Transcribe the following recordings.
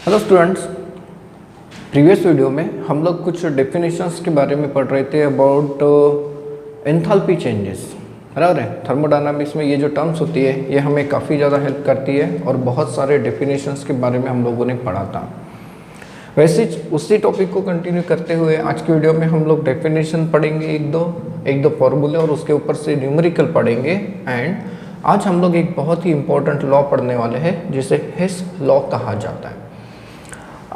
Hello students, previous video में हम लोग कुछ डेफिनेशंस के बारे में पढ़ रहे थे अबाउट एंथैल्पी चेंजेस। बराबर है। थर्मोडायनामिक्स में ये जो टर्म्स होती है ये हमें काफ़ी ज़्यादा हेल्प करती है और बहुत सारे डेफिनेशंस के बारे में हम लोगों ने पढ़ा था। वैसे उसी टॉपिक को कंटिन्यू करते हुए आज की वीडियो में हम लोग डेफिनेशन पढ़ेंगे, एक दो फॉर्मूले और उसके ऊपर से न्यूमेरिकल पढ़ेंगे। एंड आज हम लोग एक बहुत ही इंपॉर्टेंट लॉ पढ़ने वाले हैं जिसे हेस लॉ कहा जाता है।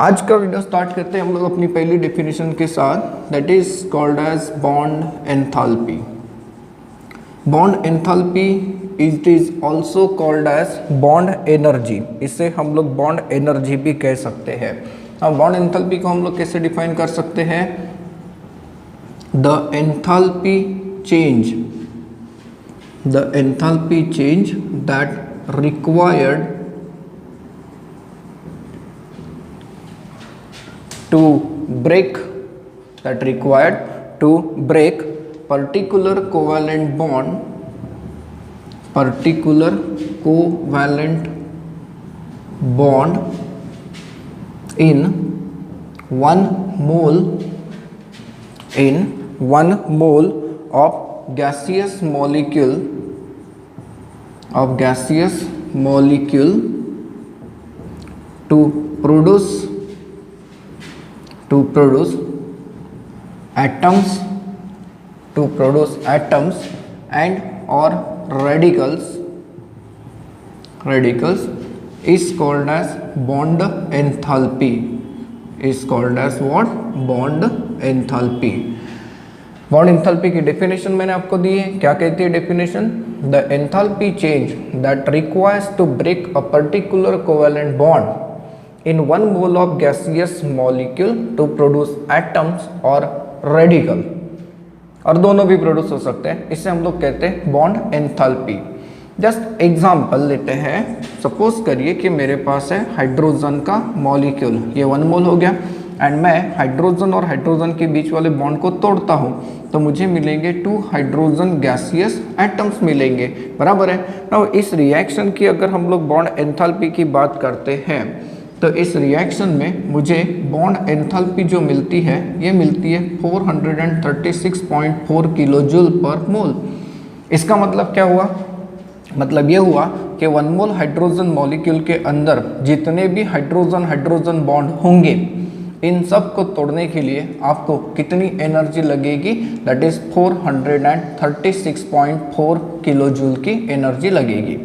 आज का वीडियो स्टार्ट करते हैं हम लोग अपनी पहली डेफिनेशन के साथ, that is called as bond enthalpy. Bond enthalpy it is also called as bond energy. इसे हम लोग बॉन्ड एनर्जी भी कह सकते हैं। अब बॉन्ड एंथैल्पी को हम लोग कैसे डिफाइन कर सकते हैं? The enthalpy change that required to break particular covalent bond in 1 mole of gaseous molecule to produce atoms and or radicals is called as bond enthalpy. Bond enthalpy. Bond enthalpy की definition मैंने आपको दी है। क्या कहती है definition? The enthalpy change that requires to break a particular covalent bond in 1 mole of gaseous molecule to produce atoms और radical, और दोनों भी प्रोड्यूस हो सकते हैं। इसे हम लोग कहते हैं बॉन्ड एंथैल्पी। जस्ट एग्जांपल लेते हैं। सपोज करिए कि मेरे पास है हाइड्रोजन का मॉलिक्यूल, ये 1 मोल हो गया, एंड मैं हाइड्रोजन और हाइड्रोजन के बीच वाले बॉन्ड को तोड़ता हूँ तो मुझे मिलेंगे 2 हाइड्रोजन गैसियस एटम्स मिलेंगे। बराबर है ना। इस रिएक्शन की अगर हम लोग बॉन्ड एंथैल्पी की बात करते हैं तो इस रिएक्शन में मुझे बॉन्ड एंथैल्पी जो मिलती है ये मिलती है 436.4 किलो जूल पर मोल। इसका मतलब क्या हुआ? मतलब ये हुआ कि 1 मोल हाइड्रोजन मॉलिक्यूल के अंदर जितने भी हाइड्रोजन बॉन्ड होंगे इन सब को तोड़ने के लिए आपको कितनी एनर्जी लगेगी? दैट इज 436.4 किलो जूल की एनर्जी लगेगी।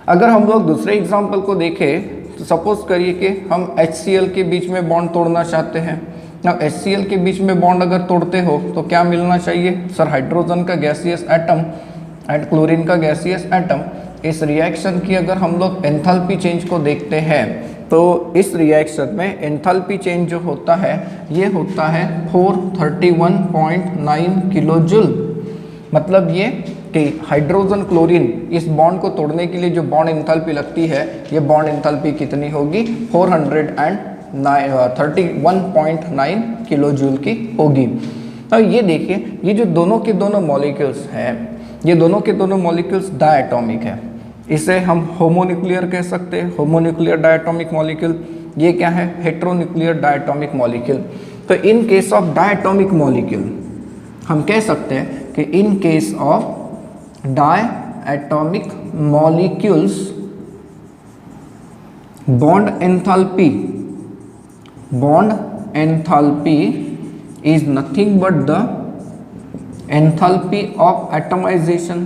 अगर हम लोग दूसरे एग्जाम्पल को देखें तो सपोज करिए कि हम HCl के बीच में बॉन्ड तोड़ना चाहते हैं। ना HCl के बीच में बॉन्ड अगर तोड़ते हो तो क्या मिलना चाहिए? सर हाइड्रोजन का गैसियस एटम एंड क्लोरीन का गैसियस एटम। इस रिएक्शन की अगर हम लोग एंथैल्पी चेंज को देखते हैं तो इस रिएक्शन में एंथैल्पी चेंज जो होता है ये होता है 431.9 किलो जूल। मतलब ये कि हाइड्रोजन क्लोरीन इस बॉन्ड को तोड़ने के लिए जो बॉन्ड एंथैल्पी लगती है ये बॉन्ड एंथैल्पी कितनी होगी? 431.9 किलो जूल की होगी। तो ये देखिए, ये जो दोनों के दोनों मॉलिक्यूल्स हैं, ये दोनों के दोनों मॉलिक्यूल्स डायटोमिक है। इसे हम होमोन्यूक्लियर कह सकते हैं, होमोन्यूक्लियर डायटोमिक मॉलिक्यूल। ये क्या है? Heteronuclear diatomic molecule. तो in case of diatomic molecule हम कह सकते हैं कि in case of diatomic molecules bond enthalpy is nothing but the enthalpy of atomization।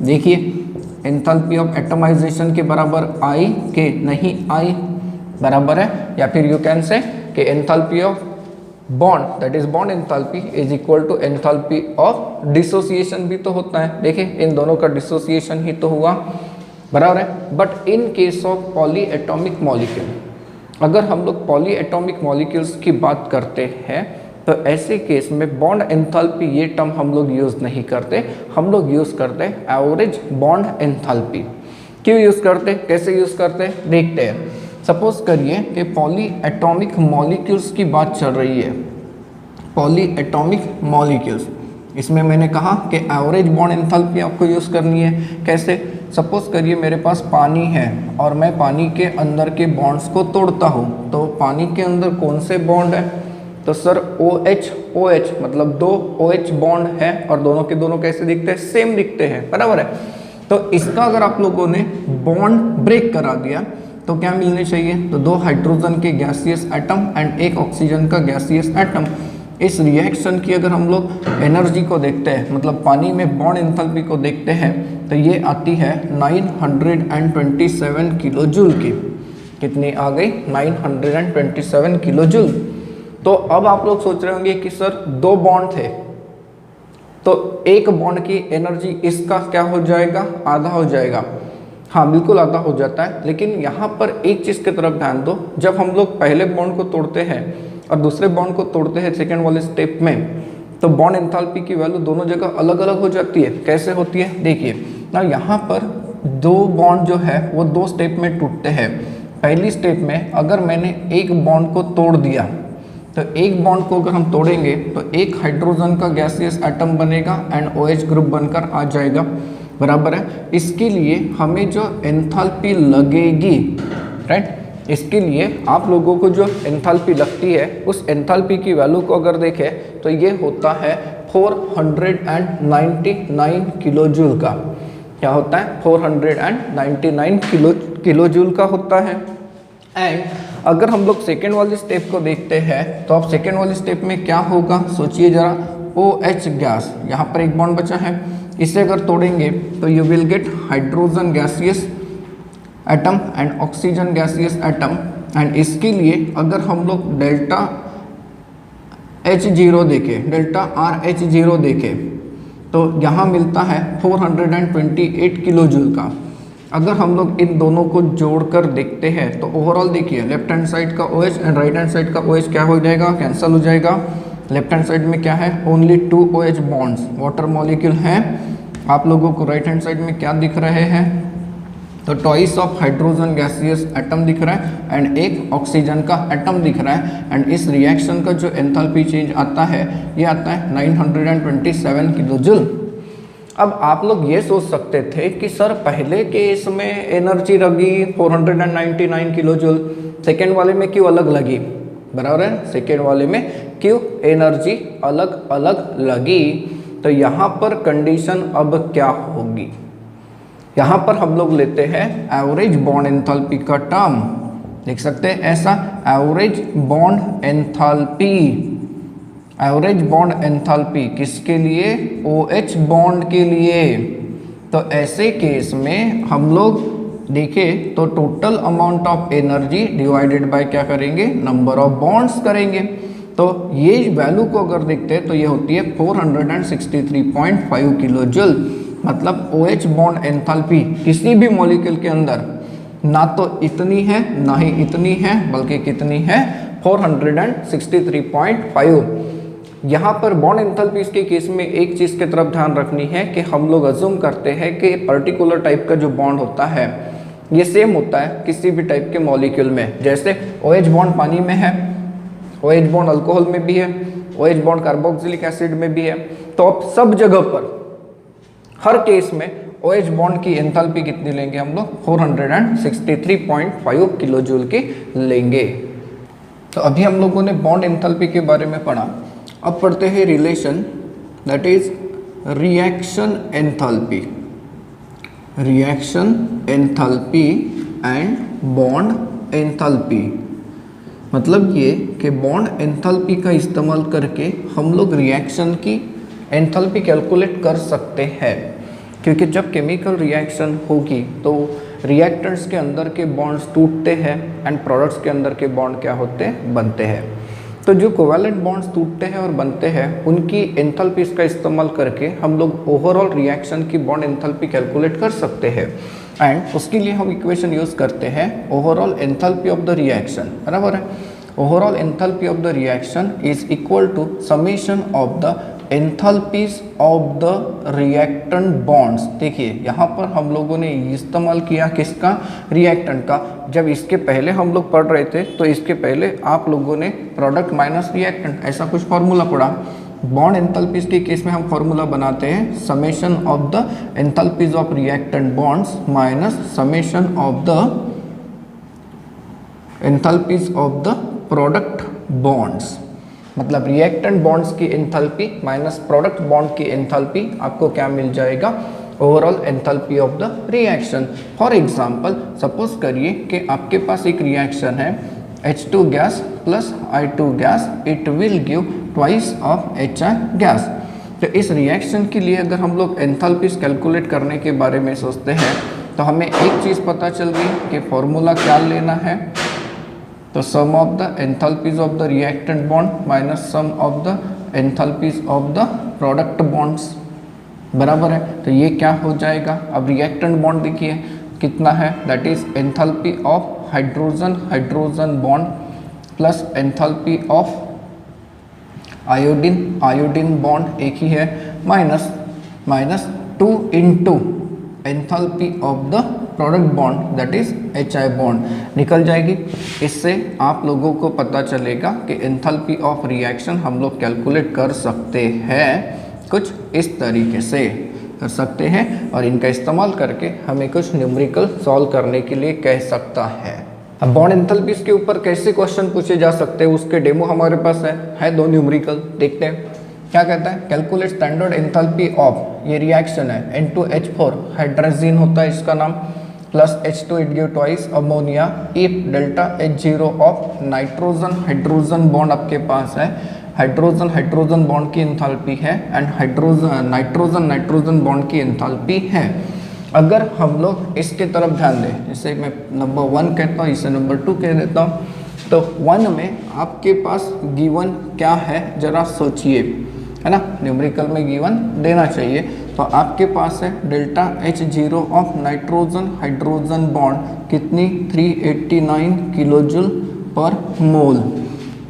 देखिए enthalpy of atomization के बराबर I के नहीं I बराबर है, या फिर यू कैन से कि enthalpy of bond that is bond enthalpy is equal to enthalpy of dissociation भी तो होता है। देखिए इन दोनों का डिसोसिएशन ही तो हुआ। बराबर है। But in case of poly atomic molecule, अगर हम लोग पॉली एटॉमिक मॉलिक्यूल्स की बात करते हैं तो ऐसे केस में बॉन्ड एंथैल्पी ये टर्म हम लोग यूज़ नहीं करते, हम लोग यूज़ करते हैं एवरेज बॉन्ड एंथैल्पी। क्यों यूज़ करते? कैसे यूज़ करते? देखते हैं। सपोज करिए कि पॉली एटॉमिक मॉलिक्यूल्स की बात चल रही है। पॉली एटॉमिक मॉलिक्यूल्स, इसमें मैंने कहा कि एवरेज बॉन्ड एंथैल्पी आपको यूज़ करनी है। कैसे? सपोज करिए मेरे पास पानी है और मैं पानी के अंदर के बॉन्ड्स को तोड़ता हूँ, तो पानी के अंदर कौन से बॉन्ड है? तो सर OH OH मतलब दो OH बॉन्ड है और दोनों के दोनों कैसे दिखते हैं? सेम दिखते हैं, बराबर है। तो इसका अगर आप लोगों ने बॉन्ड ब्रेक करा दिया तो क्या मिलने चाहिए? तो दो हाइड्रोजन के गैसियस एटम एंड एक ऑक्सीजन का गैसियस एटम। इस रिएक्शन की अगर हम लोग एनर्जी को देखते हैं, मतलब पानी में बॉन्ड एंथैल्पी को देखते हैं, तो ये आती है 927 किलो जूल की। कितनी आ गई? 927 किलो जूल। तो अब आप लोग सोच रहे होंगे कि सर दो बॉन्ड थे तो एक बॉन्ड की एनर्जी इसका क्या हो जाएगा? आधा हो जाएगा। हाँ बिल्कुल आधा हो जाता है, लेकिन यहाँ पर एक चीज़ की तरफ ध्यान दो। जब हम लोग पहले बॉन्ड को तोड़ते हैं और दूसरे बॉन्ड को तोड़ते हैं सेकेंड वाले स्टेप में, तो बॉन्ड एंथैल्पी की वैल्यू दोनों जगह अलग अलग हो जाती है। कैसे होती है? देखिए ना, यहाँ पर दो बॉन्ड जो है वो दो स्टेप में टूटते हैं। पहली स्टेप में अगर मैंने एक बॉन्ड को तोड़ दिया, तो एक बॉन्ड को अगर हम तोड़ेंगे तो एक हाइड्रोजन का गैसियस एटम बनेगा एंड OH ग्रुप बनकर आ जाएगा, बराबर है। इसके लिए हमें जो एंथैल्पी लगेगी, राइट, इसके लिए आप लोगों को जो एंथैल्पी लगती है उस एंथैल्पी की वैल्यू को अगर देखें तो ये होता है 499 किलो जूल का। क्या होता है? 499 किलो जूल का होता है। एंड अगर हम लोग सेकेंड वाली स्टेप को देखते हैं तो अब सेकेंड वाली स्टेप में क्या होगा? सोचिए जरा, OH गैस, यहाँ पर एक बॉन्ड बचा है, इसे अगर तोड़ेंगे तो you will gate hydrogen gaseous atom and oxygen gaseous atom. And इसके लिए अगर हम लोग डेल्टा H0 देखें, डेल्टा RH0 देखें, तो यहाँ मिलता है 428 किलो जूल का। अगर हम लोग इन दोनों को जोड़कर देखते हैं तो ओवरऑल देखिए, लेफ्ट हैंड साइड का OH and right hand side का OH क्या हो जाएगा? कैंसिल हो जाएगा। लेफ्ट हैंड साइड में क्या है? Only 2 OH bonds, water molecule हैं। आप लोगों को राइट हैंड साइड में क्या दिख रहे हैं? तो twice of hydrogen gaseous atom दिख रहा है एंड एक ऑक्सीजन का एटम दिख रहा है। एंड इस रिएक्शन का जो एंथैल्पी चेंज आता है ये आता है 927 किलो जूल। अब आप लोग ये सोच सकते थे कि सर पहले केस में एनर्जी लगी 499 किलो जूल, सेकेंड वाले में क्यों अलग लगी? बराबर है, सेकेंड वाले में क्यों एनर्जी अलग अलग लगी? तो यहाँ पर कंडीशन अब क्या होगी? यहाँ पर हम लोग लेते हैं एवरेज बॉन्ड एंथैल्पी का टर्म, लिख सकते हैं ऐसा, average bond enthalpy. Average bond enthalpy किसके लिए? OH बॉन्ड के लिए। तो ऐसे केस में हम लोग देखें तो total amount of energy divided by क्या करेंगे? नंबर ऑफ बॉन्ड्स करेंगे। तो ये वैल्यू को अगर देखते हैं तो ये होती है 463.5 किलो जूल। मतलब OH बॉन्ड एंथैल्पी किसी भी मॉलिक्यूल के अंदर ना तो इतनी है ना ही इतनी है, बल्कि कितनी है? 463.5। यहाँ पर बॉन्ड एंथैल्पी के केस में एक चीज़ की तरफ ध्यान रखनी है कि हम लोग अज्यूम करते हैं कि पर्टिकुलर टाइप का जो बॉन्ड होता है ये सेम होता है किसी भी टाइप के मॉलिक्यूल में। जैसे OH बॉन्ड पानी में है, OH बॉन्ड अल्कोहल में भी है, OH बॉन्ड कार्बोक्सिलिक एसिड में भी है। तो अब सब जगह पर हर केस में OH बॉन्ड की एंथैल्पी कितनी लेंगे हम लोग? 463.5 किलो जूल की लेंगे। तो अभी हम लोगों ने बॉन्ड एंथैल्पी के बारे में पढ़ा। अब पढ़ते हैं relation, that is reaction enthalpy. Reaction enthalpy and bond enthalpy, मतलब ये कि बॉन्ड एंथैल्पी का इस्तेमाल करके हम लोग रिएक्शन की एंथैल्पी कैलकुलेट कर सकते हैं। क्योंकि जब केमिकल रिएक्शन होगी तो रिएक्टेंट्स के अंदर के बॉन्ड्स टूटते हैं एंड प्रोडक्ट्स के अंदर के बॉन्ड क्या होते हैं? बनते हैं। तो जो कोवैलेंट बॉन्ड्स टूटते हैं और बनते हैं उनकी एंथैल्पीज का इस्तेमाल करके हम लोग ओवरऑल रिएक्शन की बॉन्ड एंथैल्पी कैलकुलेट कर सकते हैं। एंड उसके लिए हम इक्वेशन यूज़ करते हैं overall enthalpy of the reaction, बराबर है। Overall enthalpy of the reaction is equal to summation of the enthalpies of the reactant bonds. देखिए यहाँ पर हम लोगों ने इस्तेमाल किया किसका? रिएक्टेंट का। जब इसके पहले हम लोग पढ़ रहे थे तो इसके पहले आप लोगों ने प्रोडक्ट माइनस रिएक्टेंट ऐसा कुछ फॉर्मूला पढ़ा। बॉन्ड एंथैल्पीज के केस में हम फॉर्मूला बनाते हैं summation of the enthalpies of reactant bonds minus summation of the enthalpies of the product bonds. मतलब रिएक्टेंट बॉन्ड्स की एंथैल्पी माइनस प्रोडक्ट बॉन्ड की एंथैल्पी आपको क्या मिल जाएगा, overall enthalpy of the reaction. For example suppose करिए कि आपके पास एक रिएक्शन है H2 gas plus I2 gas, it will give twice of HI gas. तो इस रिएक्शन के लिए अगर हम लोग एंथैल्पीज कैलकुलेट करने के बारे में सोचते हैं तो हमें एक चीज़ पता चल गई कि फॉर्मूला क्या लेना है, तो sum of the enthalpies of the reactant bond minus sum of the enthalpies of the product bonds, बराबर है। तो ये क्या हो जाएगा, अब रिएक्टेंट बॉन्ड देखिए कितना है, that is enthalpy of hydrogen hydrogen bond plus enthalpy of iodine iodine bond एक ही है, minus 2 into enthalpy of the product bond that is HI bond निकल जाएगी। इससे आप लोगों को पता चलेगा कि एंथैल्पी ऑफ रिएक्शन हम लोग कैलकुलेट कर सकते हैं, कुछ इस तरीके से कर सकते हैं और इनका इस्तेमाल करके हमें कुछ न्यूमेरिकल सॉल्व करने के लिए कह सकता है। अब बॉन्ड एंथैल्पीज के ऊपर कैसे क्वेश्चन पूछे जा सकते हैं उसके डेमो हमारे पास है 2 न्यूमेरिकल, देखते हैं क्या कहता है। कैलकुलेट स्टैंडर्ड एंथैल्पी ऑफ, ये रिएक्शन है N2H4 हाइड्रोजन होता है इसका नाम, plus H2 it give twice ammonia if delta H0 of nitrogen hydrogen bond आपके पास है, हाइड्रोजन हाइड्रोजन बॉन्ड की एंथैल्पी है and hydrogen nitrogen nitrogen bond की एंथैल्पी है। अगर हम लोग इसके तरफ ध्यान दें, जैसे मैं नंबर 1 कहता हूँ, इसे नंबर 2 कह देता हूँ, तो 1 में आपके पास गिवन क्या है जरा सोचिए, है ना, न्यूमेरिकल में गिवन देना चाहिए। तो आपके पास है delta H0 of nitrogen hydrogen bond कितनी 389 किलोजूल पर मोल,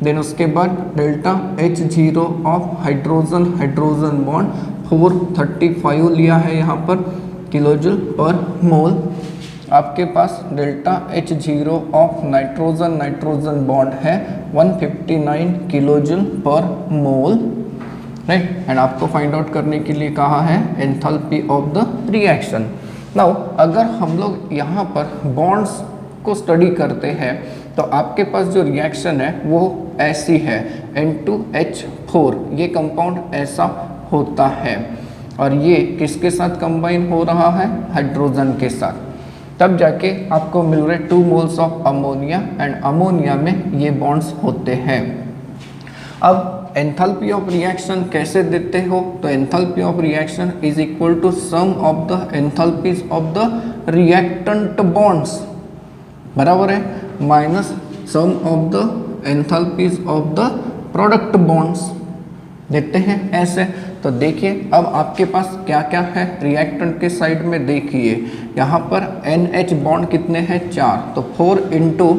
देन उसके बाद delta H0 of hydrogen hydrogen bond 435 लिया है यहाँ पर किलोजूल पर मोल। आपके पास delta H0 of nitrogen nitrogen bond है 159 kilojoule per mole, right. And आपको फाइंड आउट करने के लिए कहा है enthalpy of the reaction. Now अगर हम लोग यहाँ पर बॉन्ड्स को स्टडी करते हैं तो आपके पास जो रिएक्शन है वो ऐसी है N2H4, ये कंपाउंड ऐसा होता है और ये किसके साथ कंबाइन हो रहा है, हाइड्रोजन के साथ, तब जाके आपको मिल रहे 2 moles of ammonia and ammonia में ये बॉन्ड्स होते हैं। अब एंथैल्पी ऑफ रिएक्शन कैसे देते हो, तो enthalpy of reaction is equal to sum of the enthalpies of the reactant bonds, बराबर है, minus sum of the enthalpies of the product bonds. देखते हैं ऐसे, तो देखिए अब आपके पास क्या क्या है रिएक्टेंट के साइड में, देखिए यहाँ पर NH बॉन्ड कितने हैं 4, तो 4 into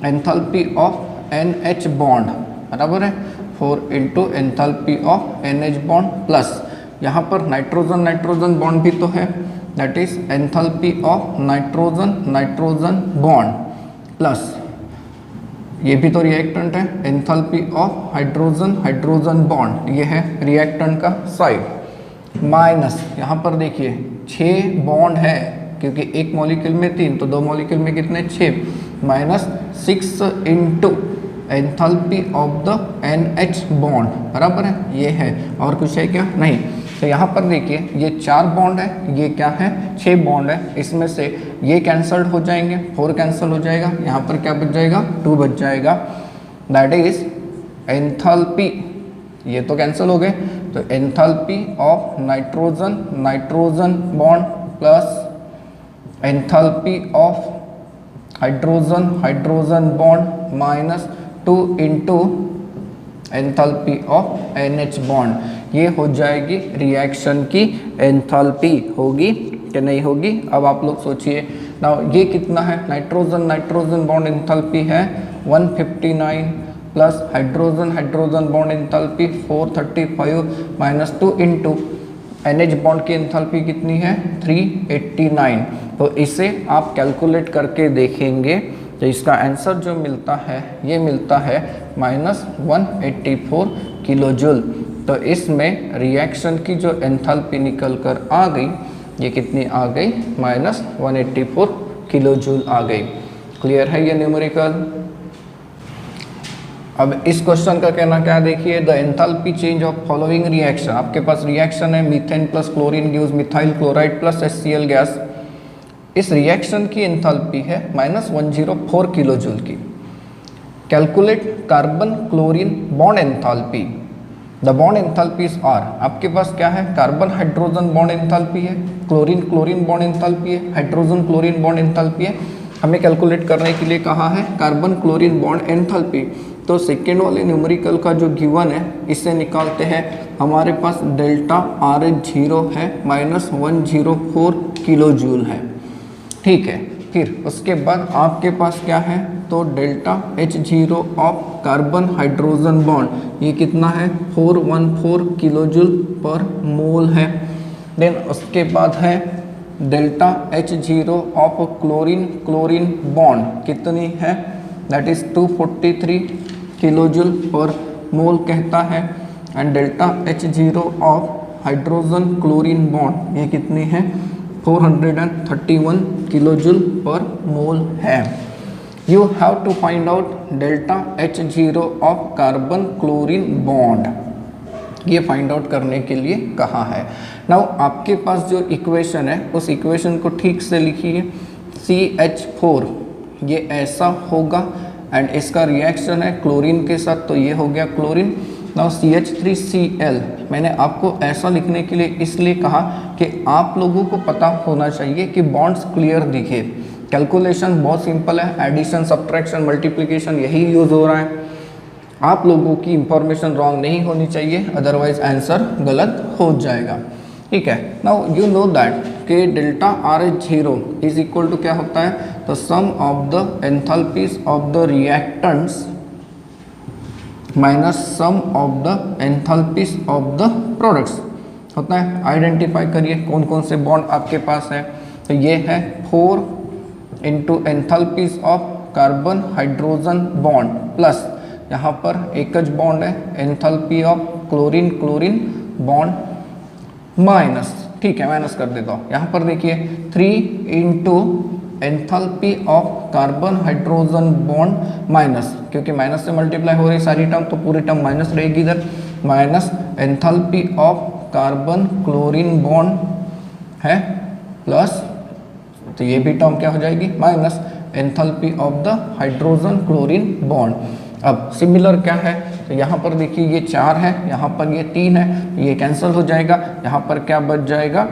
enthalpy of NH bond, बराबर है 4 into enthalpy of NH bond, plus यहाँ पर नाइट्रोजन नाइट्रोजन बॉन्ड भी तो है, that is enthalpy of nitrogen nitrogen bond, plus ये भी तो रिएक्टेंट है enthalpy of hydrogen hydrogen bond, ये है रिएक्टेंट का साइड, माइनस यहाँ पर देखिए 6 बॉन्ड है क्योंकि एक मॉलिक्यूल में 3 तो 2 मॉलिक्यूल में कितने 6, minus 6 into enthalpy of the NH bond, बराबर है, ये है और कुछ है क्या नहीं। तो यहाँ पर देखिए ये 4 बॉन्ड है, ये क्या है 6 बॉन्ड है, इसमें से ये कैंसल्ड हो जाएंगे, 4 कैंसिल हो जाएगा, यहाँ पर क्या बच जाएगा 2 बच जाएगा, दैट इज एंथैल्पी, ये तो कैंसिल हो गए, तो enthalpy of nitrogen nitrogen bond plus enthalpy of hydrogen hydrogen bond minus 2 into enthalpy of NH bond, ये हो जाएगी रिएक्शन की एंथैल्पी, होगी कि नहीं होगी। अब आप लोग सोचिए ना, ये कितना है नाइट्रोजन नाइट्रोजन बॉन्ड एंथैल्पी है 159 plus hydrogen hydrogen bond enthalpy 435 minus 2 into NH bond की एंथैल्पी कितनी है 389। तो इसे आप कैलकुलेट करके देखेंगे तो इसका आंसर जो मिलता है ये मिलता है -184 किलोजूल। तो इसमें रिएक्शन की जो एंथैल्पी निकल कर आ गई, ये कितनी आ गई, -184 किलो जूल आ गई। क्लियर है ये न्यूमेरिकल। अब इस क्वेश्चन का कहना क्या है, देखिए the enthalpy change of following reaction. आपके पास रिएक्शन है methane plus chlorine gives methyl chloride plus HCl gas. इस रिएक्शन की एंथैल्पी है -104 किलो जूल की। Calculate carbon chlorine bond enthalpy. The bond enthalpies are, आपके पास क्या है, कार्बन हाइड्रोजन बॉन्ड एंथैल्पी है, क्लोरीन क्लोरीन बॉन्ड एंथैल्पी है, हाइड्रोजन क्लोरीन बॉन्ड एंथैल्पी है। हमें कैलकुलेट करने के लिए कहा है कार्बन क्लोरीन बॉन्ड एंथैल्पी। तो सेकेंड वाले न्यूमेरिकल का जो गिवन है इससे निकालते हैं। हमारे पास डेल्टा RH0 है -104 किलो जूल है, ठीक है। फिर उसके बाद आपके पास क्या है, तो delta H0 of carbon hydrogen bond ये कितना है, 414 किलो जूल पर मोल है। देन उसके बाद है delta H0 of chlorine chlorine bond कितनी है, that is 243 kilo joule per mole कहता है। And delta H0 of hydrogen chlorine bond ये कितनी है, 431 किलो जूल पर मोल है। You have to find out delta H0 of carbon chlorine bond, ये find out करने के लिए कहा है। नाउ आपके पास जो इक्वेशन है उस इक्वेशन को ठीक से लिखिए। CH4 ये ऐसा होगा एंड इसका रिएक्शन है क्लोरीन के साथ, तो ये हो गया क्लोरीन। नाउ CH3Cl मैंने आपको ऐसा लिखने के लिए इसलिए कहा कि आप लोगों को पता होना चाहिए कि बॉन्ड्स क्लियर दिखे। कैलकुलेशन बहुत सिंपल है, एडिशन सब्ट्रैक्शन मल्टीप्लिकेशन यही यूज़ हो रहा है। आप लोगों की इंफॉर्मेशन रॉन्ग नहीं होनी चाहिए, अदरवाइज आंसर गलत हो जाएगा, ठीक है। नाउ यू नो दैट कि delta RH0 is equal to क्या होता है, तो sum of the enthalpies of the reactants minus sum of the enthalpies of the products होता है। आइडेंटिफाई करिए कौन कौन से बॉन्ड आपके पास है, तो ये है 4 into enthalpies of carbon hydrogen bond plus यहाँ पर एक ज बॉन्ड है enthalpy of chlorine chlorine bond minus, ठीक है माइनस कर देता हूँ। यहाँ पर देखिए 3 into enthalpy of carbon hydrogen bond minus, क्योंकि माइनस से मल्टीप्लाई हो रही सारी टर्म तो पूरी टर्म माइनस रहेगी इधर, minus enthalpy of carbon chlorine bond है प्लस, तो ये भी टर्म क्या हो जाएगी minus enthalpy of the hydrogen chlorine bond. अब सिमिलर क्या है, तो यहाँ पर देखिए ये 4 है, यहाँ पर ये 3 है, ये कैंसिल हो जाएगा। यहाँ पर क्या बच जाएगा,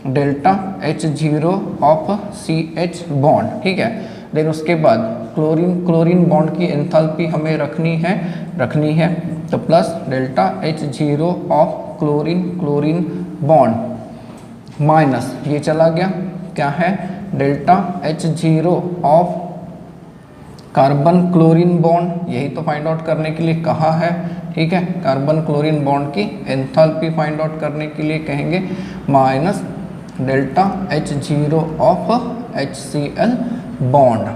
delta H0 of CH bond, ठीक है। देन उसके बाद क्लोरीन क्लोरीन बॉन्ड की एंथैल्पी हमें रखनी है तो plus delta H0 of chlorine chlorine bond minus ये चला गया, क्या है delta H0 of carbon chlorine bond, यही तो फाइंड आउट करने के लिए कहा है, ठीक है। कार्बन क्लोरीन बॉन्ड की एंथैल्पी फाइंड आउट करने के लिए कहेंगे minus delta H0 of HCl bond.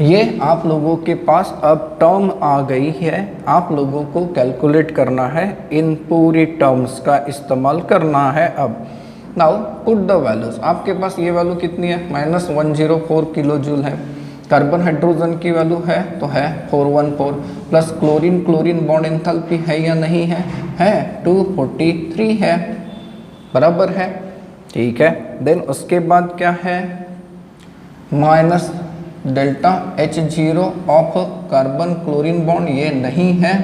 ये आप लोगों के पास अब टर्म आ गई है, आप लोगों को कैलकुलेट करना है, इन पूरी टर्म्स का इस्तेमाल करना है। अब नाउ पुट द वैल्यूज, आपके पास ये वैल्यू कितनी है, -104 किलो जूल है। कार्बन हाइड्रोजन की वैल्यू है तो है 414 plus chlorine chlorine bond enthalpy है या नहीं है 243 है, बराबर है, ठीक है। देन उसके बाद क्या है, minus delta H0 of carbon chlorine bond ये नहीं है,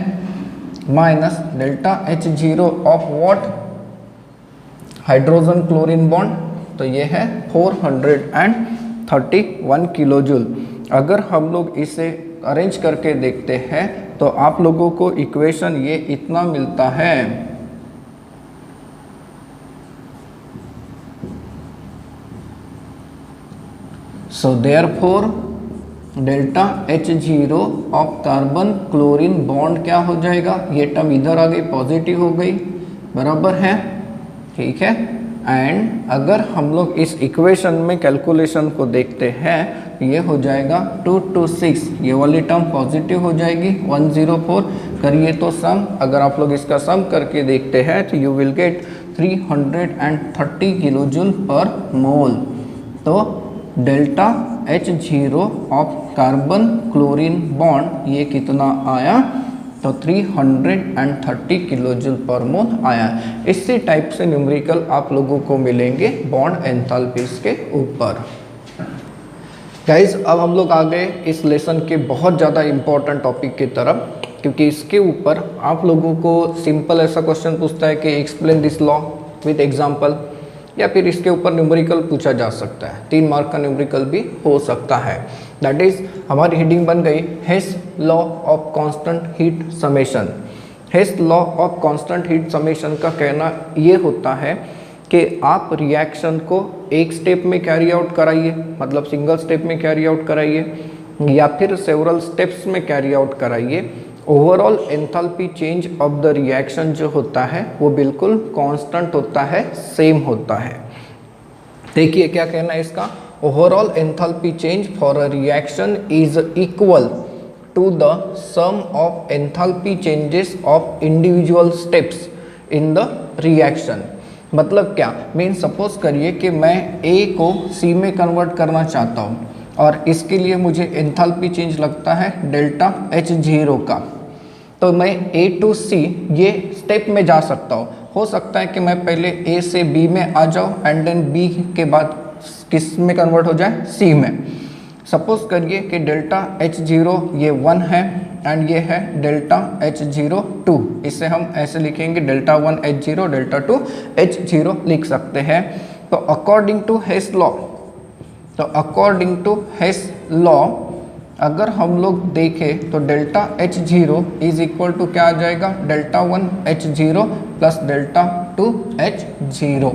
minus delta H0 of what hydrogen chlorine bond, तो ये है 431 किलो जूल। अगर हम लोग इसे अरेंज करके देखते हैं तो आप लोगों को इक्वेशन ये इतना मिलता है, so therefore delta H0 of carbon chlorine bond क्या हो जाएगा, ये टर्म इधर आ गई पॉजिटिव हो गई, बराबर है, ठीक है। एंड अगर हम लोग इस इक्वेशन में कैलकुलेशन को देखते हैं ये हो जाएगा 226, ये वाली टर्म पॉजिटिव हो जाएगी 104 करिए तो सम, अगर आप लोग इसका सम करके देखते हैं तो you will get 330 kilo joule per mole. तो delta H0 of carbon chlorine bond ये कितना आया, तो 330 किलो जूल पर मोल आया। इसी टाइप से न्यूमेरिकल आप लोगों को मिलेंगे बॉन्ड एंथैल्पीज के ऊपर। गाइज अब हम लोग आ गए इस लेसन के बहुत ज़्यादा इम्पोर्टेंट टॉपिक की तरफ, क्योंकि इसके ऊपर आप लोगों को सिंपल ऐसा क्वेश्चन पूछता है कि explain this law with example, या फिर इसके ऊपर न्यूमेरिकल पूछा जा सकता है। 3 मार्क का न्यूमेरिकल भी हो सकता है। दैट इज हमारी हेडिंग बन गई Hess law of constant heat summation. Hess law of constant heat summation का कहना ये होता है कि आप रिएक्शन को एक स्टेप में कैरी आउट कराइए, मतलब सिंगल स्टेप में कैरी आउट कराइए, या फिर सेवरल स्टेप्स में कैरी आउट कराइए, overall enthalpy change of the reaction जो होता है वो बिल्कुल कांस्टेंट होता है, सेम होता है। देखिए क्या कहना है इसका, overall enthalpy change for a reaction is equal to the sum of enthalpy changes of individual steps in the reaction. मतलब क्या, मीन सपोज करिए कि मैं A को C में कन्वर्ट करना चाहता हूँ और इसके लिए मुझे एंथैल्पी चेंज लगता है डेल्टा H0 का, तो मैं A to C ये स्टेप में जा सकता हूँ। हो सकता है कि मैं पहले A से B में आ जाऊँ एंड देन B के बाद किस में कन्वर्ट हो जाए, C में। सपोज करिए कि डेल्टा H0 ये 1 है एंड ये है डेल्टा H0 2। इसे हम ऐसे लिखेंगे डेल्टा 1 H0 डेल्टा 2 H0 लिख सकते हैं। तो अकॉर्डिंग टू हेस लॉ अगर हम लोग देखें तो delta H0 is equal to क्या आ जाएगा, delta 1 H0 plus delta 2 H0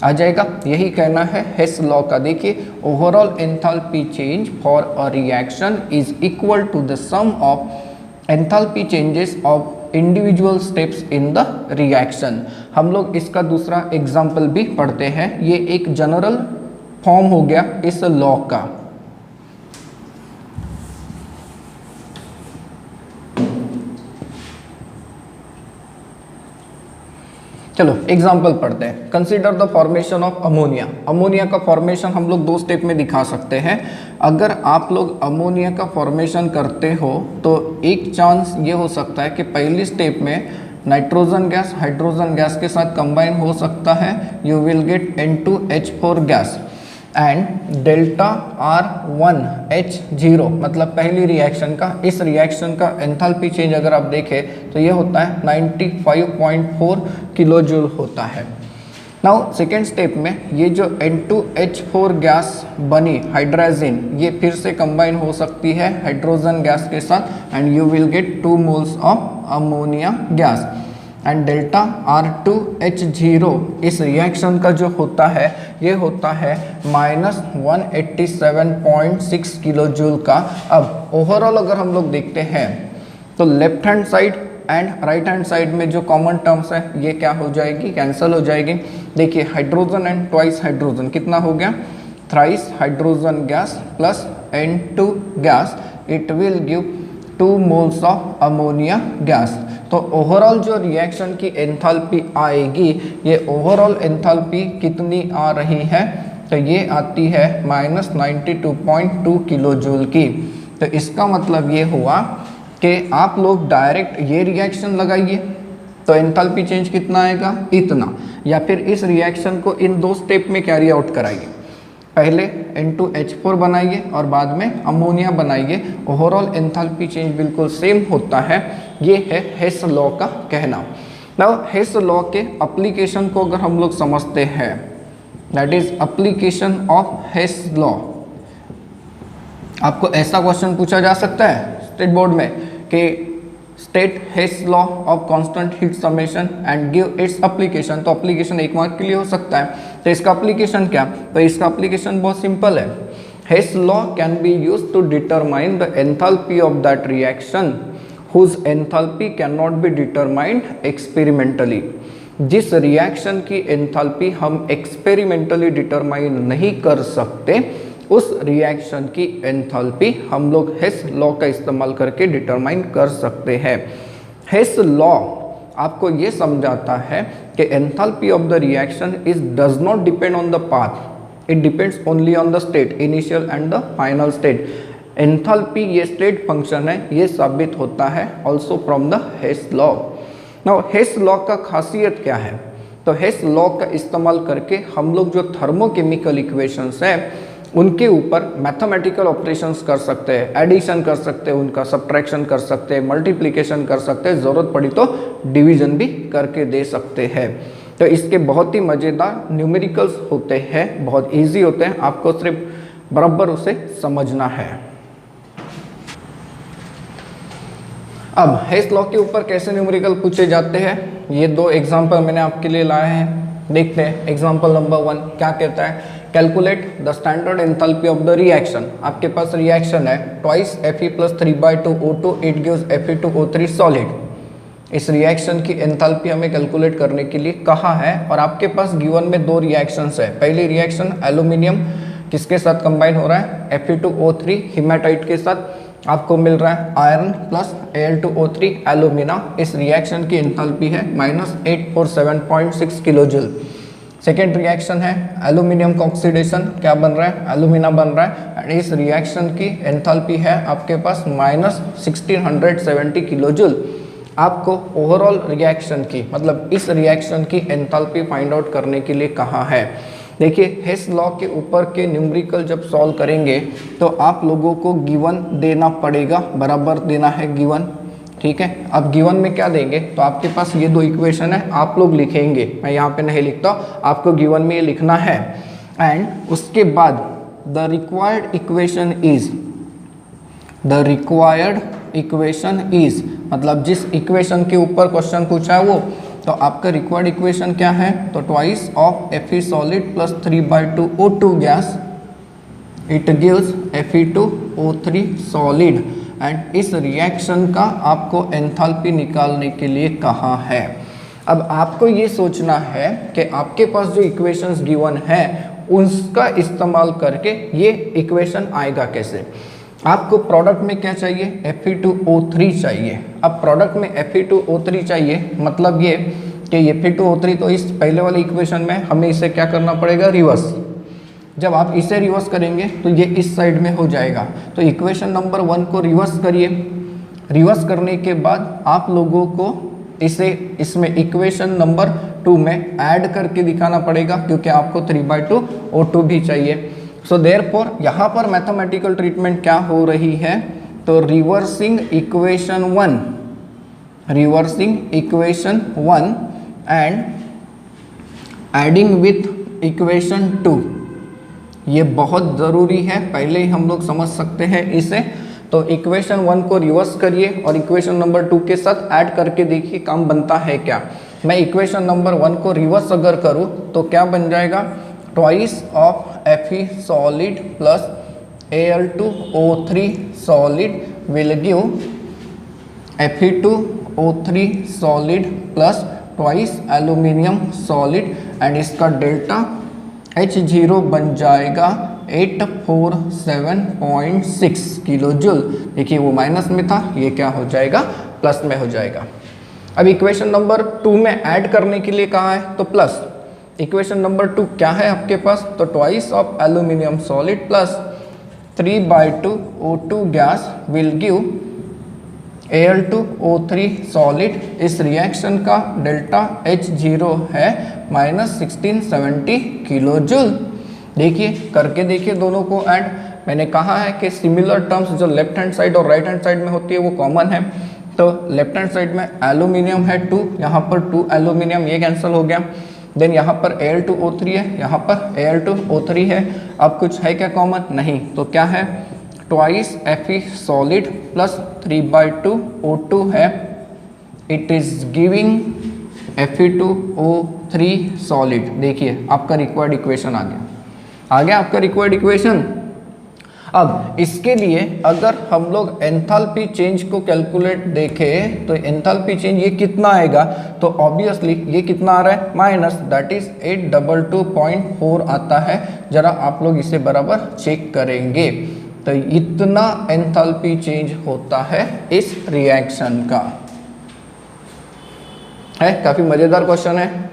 आ जाएगा। यही कहना है हेस लॉ का। देखिए overall enthalpy change for a reaction is equal to the sum of enthalpy changes of individual steps in the reaction. हम लोग इसका दूसरा एग्जाम्पल भी पढ़ते हैं। ये एक जनरल फॉर्म हो गया इस लॉ का। चलो एग्जाम्पल पढ़ते हैं। Consider the formation of ammonia. Ammonia का फॉर्मेशन हम लोग 2 स्टेप में दिखा सकते हैं। अगर आप लोग अमोनिया का फॉर्मेशन करते हो तो एक चांस ये हो सकता है कि पहली स्टेप में नाइट्रोजन गैस हाइड्रोजन गैस के साथ कंबाइन हो सकता है, you will gate N2H4 gas and delta R1 H0, मतलब पहली रिएक्शन का। इस रिएक्शन का एंथैल्पी चेंज अगर आप देखें तो ये होता है 95.4 किलो जूल होता है। नाउ सेकेंड स्टेप में ये जो N2H4 गैस बनी हाइड्रोजन, ये फिर से कंबाइन हो सकती है हाइड्रोजन गैस के साथ and you will gate 2 moles of ammonia gas and delta R2 H0 इस रिएक्शन का जो होता है ये होता है -187.6 किलो जूल का। अब ओवरऑल अगर हम लोग देखते हैं तो left hand side and right hand side में जो कॉमन टर्म्स है ये क्या हो जाएगी, कैंसिल हो जाएगी। देखिए हाइड्रोजन एंड ट्वाइस हाइड्रोजन कितना हो गया, thrice hydrogen gas plus N2 gas, it will give 2 moles of ammonia gas. तो ओवरऑल जो रिएक्शन की एंथैल्पी आएगी, ये ओवरऑल एंथैल्पी कितनी आ रही है, तो ये आती है -92.2 किलो जूल की। तो इसका मतलब ये हुआ कि आप लोग डायरेक्ट ये रिएक्शन लगाइए तो एंथैल्पी चेंज कितना आएगा, इतना, या फिर इस रिएक्शन को इन 2 स्टेप में कैरी आउट कराइए। पहले N2H4 बनाइए और बाद में अमोनिया बनाइए, ओवरऑल एंथैल्पी चेंज बिल्कुल सेम होता है। ये है हेस लॉ का कहना। नाउ हेस लॉ के एप्लीकेशन को अगर हम लोग समझते हैं, that is application of Hess law. आपको ऐसा क्वेश्चन पूछा जा सकता है स्टेट बोर्ड में कि state Hess law of constant heat summation and give its application. तो एप्लीकेशन 1 मार्क के लिए हो सकता है। तो इसका एप्लीकेशन क्या, तो इसका एप्लीकेशन बहुत सिंपल है। Hess law can be used to determine the enthalpy of that reaction whose enthalpy cannot be determined experimentally। जिस रिएक्शन की एंथैल्पी हम एक्सपेरिमेंटली डिटरमाइन नहीं कर सकते, उस रिएक्शन की एंथैल्पी हम लोग हेस लॉ का इस्तेमाल करके डिटरमाइन कर सकते हैं। हेस लॉ आपको ये समझाता है कि enthalpy of the reaction is does not depend on the path, it depends only on the state, initial and the final state. Enthalpy ये स्टेट फंक्शन है, ये साबित होता है also from the Hess law. Now Hess law का खासियत क्या है? तो हेस लॉ का इस्तेमाल करके हम लोग जो थर्मोकेमिकल इक्वेशंस है उनके ऊपर मैथमेटिकल ऑपरेशंस कर सकते हैं, एडिशन कर सकते हैं, उनका सब्ट्रैक्शन कर सकते हैं, मल्टीप्लिकेशन कर सकते हैं, ज़रूरत पड़ी तो डिवीजन भी करके दे सकते हैं। तो इसके बहुत ही मज़ेदार न्यूमेरिकल्स होते हैं, बहुत इजी होते हैं, आपको सिर्फ बराबर उसे समझना है। अब हेस लॉ के ऊपर कैसे न्यूमेरिकल पूछे जाते हैं, ये दो एग्जाम्पल मैंने आपके लिए लाए हैं, देखते हैं। एग्जाम्पल नंबर 1 क्या कहता है? Calculate the standard enthalpy of the reaction. आपके पास रिएक्शन है twice Fe + 3/2 O2 it gives Fe2O3 solid. इस रिएक्शन की एंथैल्पी हमें कैलकुलेट करने के लिए कहा है और आपके पास गिवन में दो रिएक्शंस है। पहली रिएक्शन एल्यूमिनियम किसके साथ कंबाइन हो रहा है? Fe2O3 हीमेटाइट के साथ आपको मिल रहा है आयरन प्लस Al2O3 एल्यूमिना। इस रिएक्शन की एंथैल्पी है -847.6 किलो जूल। सेकेंड रिएक्शन है एल्यूमिनियम का ऑक्सीडेशन, क्या बन रहा है? एल्यूमिना बन रहा है एंड इस रिएक्शन की एंथैल्पी है आपके पास -1670 किलो जूल। आपको ओवरऑल रिएक्शन की मतलब इस रिएक्शन की एंथैल्पी फाइंड आउट करने के लिए कहा है। देखिए हेस लॉ के ऊपर के न्यूमेरिकल जब सॉल्व करेंगे तो आप लोगों को गिवन देना पड़ेगा, बराबर देना है गिवन, ठीक है। अब गिवन में क्या देंगे? तो आपके पास ये दो इक्वेशन है, आप लोग लिखेंगे, मैं यहाँ पे नहीं लिखता, आपको गिवन में ये लिखना है। एंड उसके बाद द रिक्वायर्ड इक्वेशन इज मतलब जिस इक्वेशन के ऊपर क्वेश्चन पूछा है वो, तो आपका रिक्वायर्ड इक्वेशन क्या है? तो twice of Fe solid plus 3/2 O2 gas it gives Fe2O3 solid. And इस रिएक्शन का आपको एंथैल्पी निकालने के लिए कहा है। अब आपको ये सोचना है कि आपके पास जो इक्वेशंस गिवन है उसका इस्तेमाल करके ये इक्वेशन आएगा कैसे। आपको प्रोडक्ट में क्या चाहिए? Fe2O3 चाहिए। अब प्रोडक्ट में Fe2O3 चाहिए मतलब ये कि Fe2O3 तो इस पहले वाले इक्वेशन में हमें इसे क्या करना पड़ेगा? रिवर्स। जब आप इसे रिवर्स करेंगे तो ये इस साइड में हो जाएगा। तो इक्वेशन नंबर 1 को रिवर्स करिए। रिवर्स करने के बाद आप लोगों को इसे इसमें इक्वेशन नंबर 2 में ऐड करके दिखाना पड़ेगा क्योंकि आपको 3/2 O2 भी चाहिए। सो देयरफॉर यहाँ पर मैथमेटिकल ट्रीटमेंट क्या हो रही है? तो reversing equation 1 and adding with equation 2, ये बहुत ज़रूरी है, पहले ही हम लोग समझ सकते हैं इसे। तो इक्वेशन 1 को रिवर्स करिए और इक्वेशन नंबर 2 के साथ ऐड करके देखिए काम बनता है क्या। मैं इक्वेशन नंबर 1 को रिवर्स अगर करूँ तो क्या बन जाएगा? Twice of Fe solid plus Al2O3 solid will give Fe2O3 solid plus twice aluminium solid and इसका डेल्टा H0 बन जाएगा 847.6 किलो जूल। देखिए वो माइनस में था, ये क्या हो जाएगा? प्लस में हो जाएगा। अब इक्वेशन नंबर 2 में ऐड करने के लिए कहा है तो प्लस। इक्वेशन नंबर 2 क्या है आपके पास? तो twice of aluminium solid plus 3/2 O2 gas will give Al2O3 solid. इस रिएक्शन का डेल्टा H0 है -1670 किलो जूल। देखिए करके देखिए दोनों को ऐड। मैंने कहा है कि सिमिलर टर्म्स जो लेफ्ट हैंड साइड और राइट हैंड साइड में होती है वो कॉमन है। तो लेफ्ट हैंड साइड में एल्यूमिनियम है 2, यहाँ पर 2 एल्यूमिनियम, ये कैंसिल हो गया। देन यहाँ पर Al2O3 है, यहाँ पर Al2O3 है। अब कुछ है क्या कॉमन? नहीं। तो क्या है? Twice Fe solid plus 3/2 O2 है, it is giving Fe2O3 solid. देखिए आपका रिक्वायर्ड इक्वेशन आ गया आपका रिक्वायर्ड इक्वेशन। अब इसके लिए अगर हम लोग एंथैल्पी चेंज को कैलकुलेट देखें तो एंथैल्पी चेंज ये कितना आएगा? तो ऑब्वियसली ये कितना आ रहा है? माइनस, दैट इज 822.4 आता है। जरा आप लोग इसे बराबर चेक करेंगे। तो इतना एंथैल्पी चेंज होता है इस रिएक्शन का। है, काफ़ी मज़ेदार क्वेश्चन है।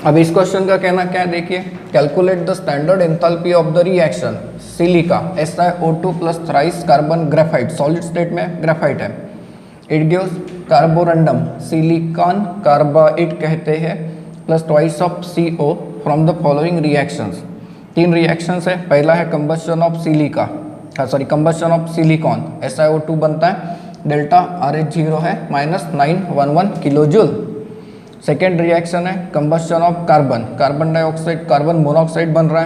अब इस क्वेश्चन का कहना क्या है, देखिए, calculate the standard enthalpy of the reaction silica SiO2 plus thrice carbon graphite, solid state में ग्रेफाइट है, it gives Carborundum silicon carbide कहते हैं plus twice of CO from the following reactions. 3 reactions है, पहला है combustion of silica, combustion of silicon, SiO2 बनता है, delta RH0 है -911 किलो जूल। सेकेंड रिएक्शन है combustion of carbon, carbon dioxide carbon monoxide बन रहा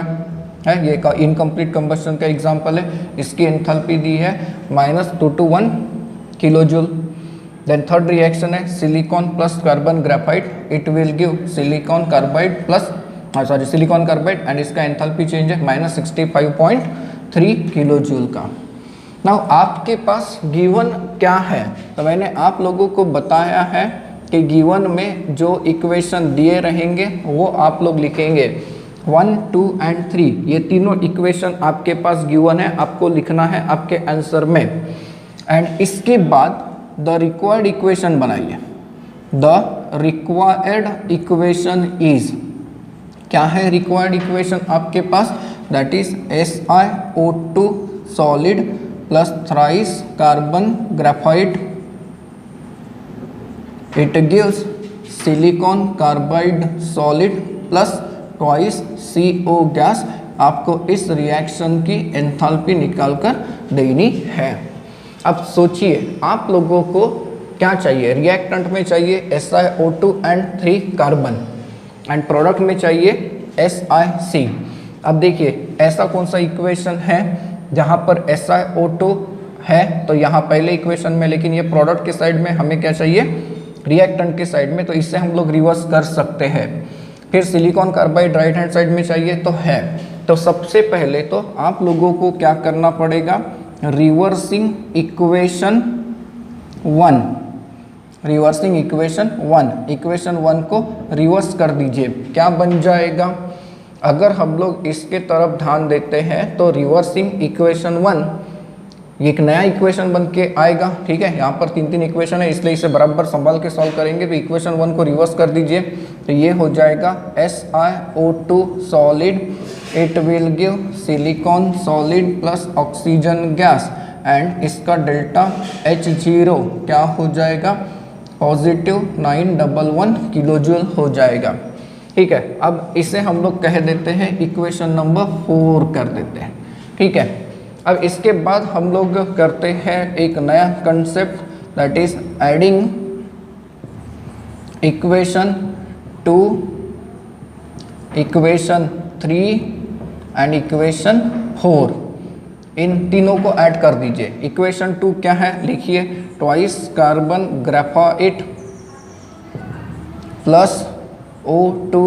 है, ये इनकम्प्लीट कंबस्शन का एग्जाम्पल है, इसकी एंथैल्पी दी है -221 kilo joule. Then third reaction है silicon plus carbon graphite, it will give silicon carbide plus silicon carbide and इसका एंथैल्पी चेंज है -65.3 किलो जूल का। नाउ आपके पास गिवन क्या है, तो मैंने आप लोगों को बताया है कि गिवन में जो इक्वेशन दिए रहेंगे वो आप लोग लिखेंगे 1, 2 एंड 3, ये तीनों इक्वेशन आपके पास गिवन है, आपको लिखना है आपके आंसर में। एंड इसके बाद द रिक्वायर्ड इक्वेशन बनाइए। द रिक्वायर्ड इक्वेशन इज, क्या है रिक्वायर्ड इक्वेशन आपके पास, that is SiO2 solid plus thrice carbon graphite, it gives silicon carbide solid plus twice CO gas. आपको इस रिएक्शन की एंथैल्पी निकाल कर देनी है। अब सोचिए आप लोगों को क्या चाहिए, रिएक्टेंट में चाहिए SiO2 and 3 carbon and product में चाहिए SiC। अब देखिए ऐसा कौन सा इक्वेशन है जहाँ पर SiO2 है, तो यहाँ पहले इक्वेशन में, लेकिन ये प्रोडक्ट के साइड में हमें क्या चाहिए, रिएक्टेंट के साइड में, तो इससे हम लोग रिवर्स कर सकते हैं। फिर silicon carbide right hand side में चाहिए तो है, तो सबसे पहले तो आप लोगों को क्या करना पड़ेगा, reversing equation 1, reversing equation 1, equation 1 को रिवर्स कर दीजिए, क्या बन जाएगा, अगर हम लोग इसके तरफ ध्यान देते हैं तो रिवर्सिंग इक्वेशन 1 ये एक नया इक्वेशन बन के आएगा। ठीक है, यहाँ पर 3 इक्वेशन है इसलिए इसे बराबर संभाल के सॉल्व करेंगे। तो इक्वेशन 1 को रिवर्स कर दीजिए तो ये हो जाएगा SiO2 solid, it will give silicon solid plus oxygen gas and इसका डेल्टा H0 क्या हो जाएगा, पॉजिटिव 911 किलो जूल हो जाएगा। ठीक है, अब इसे हम लोग कह देते हैं इक्वेशन नंबर 4 कर देते हैं। ठीक है, अब इसके बाद हम लोग करते हैं एक नया concept, that is adding equation 2, equation 3 and equation 4, इन तीनों को ऐड कर दीजिए। इक्वेशन 2 क्या है, लिखिए, twice carbon graphite plus O2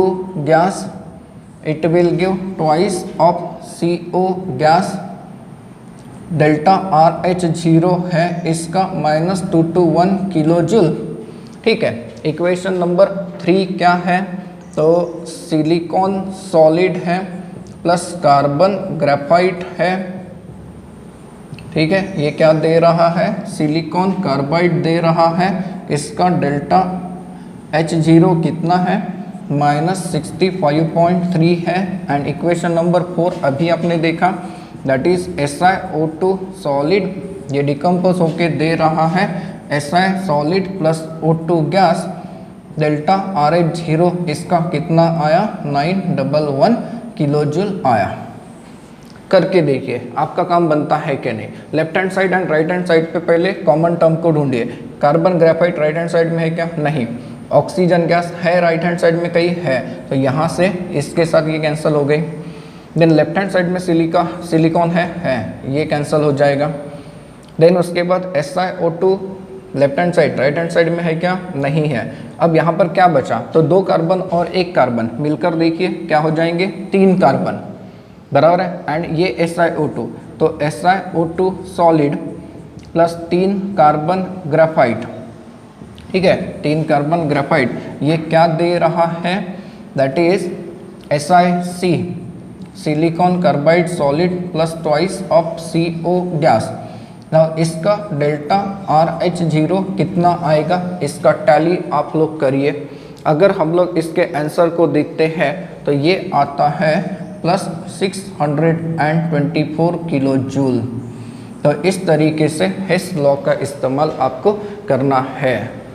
gas, it will give twice of CO gas, delta RH0 है इसका -221 किलो जूल। ठीक है, इक्वेशन नंबर 3 क्या है, तो सिलिकॉन सॉलिड है प्लस कार्बन ग्रेफाइट है। ठीक है, ये क्या दे रहा है, सिलिकॉन कार्बाइड दे रहा है, इसका डेल्टा H0 कितना है, -65.3 है। एंड इक्वेशन नंबर 4 अभी आपने देखा, दैट इज SiO2 सॉलिड, ये डिकम्पोज होके दे रहा है Si solid plus O2 gas, delta RH0 इसका कितना आया, 911 किलो जूल आया। करके देखिए आपका काम बनता है कि नहीं। Left hand side and right hand side पे पहले कॉमन टर्म को ढूंढिए। Carbon graphite right hand side में है क्या, नहीं। ऑक्सीजन गैस है राइट हैंड साइड में कहीं है, तो यहाँ से इसके साथ ये कैंसिल हो गई। देन लेफ्ट हैंड साइड में सिलिकॉन है, ये कैंसिल हो जाएगा। देन उसके बाद SiO2 left hand side, right hand side में है क्या, नहीं है। अब यहाँ पर क्या बचा, तो 2 कार्बन और 1 कार्बन मिलकर देखिए क्या हो जाएंगे, 3 कार्बन, बराबर है। एंड ये SiO2, तो SiO2 solid plus 3 carbon graphite, ठीक है, 3 कार्बन ग्रेफाइट, ये क्या दे रहा है, that is SiC, silicon carbide solid plus twice of CO gas, ना इसका डेल्टा RH0 कितना आएगा, इसका टैली आप लोग करिए। अगर हम लोग इसके आंसर को देखते हैं तो ये आता है प्लस 624 किलो जूल। तो इस तरीके से हेस लॉ का इस्तेमाल आपको करना है।